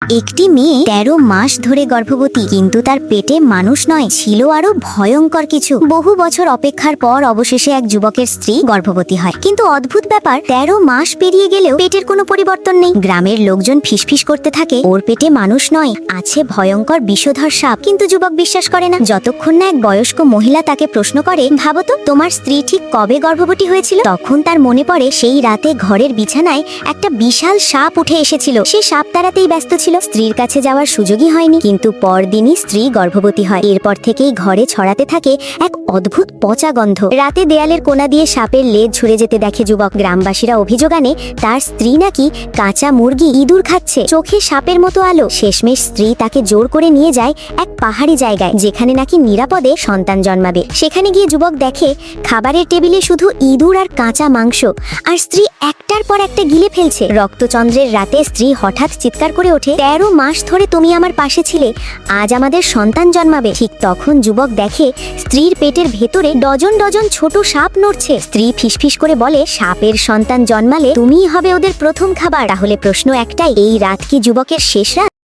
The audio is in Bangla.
একটি মেয়ে ১৩ মাস ধরে গর্ভবতী, কিন্তু তার পেটে মানুষ নয়, ছিল আরো ভয়ঙ্কর কিছু। বহু বছর অপেক্ষার পর অবশেষে এক যুবকের স্ত্রী গর্ভবতী হয়, কিন্তু অদ্ভুত ব্যাপার, ১৩ মাস পেরিয়ে গেলেও পেটের কোনো পরিবর্তন নেই। গ্রামের লোকজন ফিসফিস করতে থাকে, ওর পেটে মানুষ নয়, আছে ভয়ঙ্কর বিষধর সাপ। কিন্তু যুবক বিশ্বাস করে না, যতক্ষণ না এক বয়স্ক মহিলা তাকে প্রশ্ন করে, ভাবো তো তোমার স্ত্রী ঠিক কবে গর্ভবতী হয়েছিল? তখন তার মনে পড়ে সেই রাতে ঘরের বিছানায় একটা বিশাল সাপ উঠে এসেছিল। সে সাপ তাড়াতেই ব্যস্ত ছিল, স্ত্রীর কাছে যাওয়ার সুযোগই হয়নি। কিন্তু পরদিনই স্ত্রী গর্ভবতী হয়। এরপর থেকেই ঘরে ছড়াতে থাকে এক অদ্ভুত পচা গন্ধ। রাতে দেয়ালের কোণা দিয়ে সাপের লেজ ঝরে যেতে দেখে যুবক। গ্রামবাসীরা অভিযোগ আনে তার স্ত্রী নাকি কাঁচা মুরগি ইঁদুর খাচ্ছে, চোখে সাপের মতো আলো। শেষমেশ স্ত্রী তাকে জোর করে নিয়ে যায় এক পাহাড়ি জায়গায়, যেখানে নাকি নিরাপদে সন্তান জন্মাবে। সেখানে গিয়ে যুবক দেখে খাবারের টেবিলে শুধু ইঁদুর আর কাঁচা মাংস, আর স্ত্রী একটার পর একটা গিলে ফেলছে। রক্তচন্দ্রের রাতে স্ত্রী হঠাৎ চিৎকার করে ওঠে, ১৩ মাস ধরে তুমি আমার পাশে ছিলে, আজ আমাদের সন্তান জন্মাবে। ঠিক তখন যুবক দেখে স্ত্রীর পেটের ভেতরে ডজন ডজন ছোট সাপ নড়ছে। স্ত্রী ফিসফিস করে বলে, সাপের সন্তান জন্মালে তুমিই হবে ওদের প্রথম খাবার। তাহলে প্রশ্ন একটাই, এই রাত কি যুবকের শেষ রাত?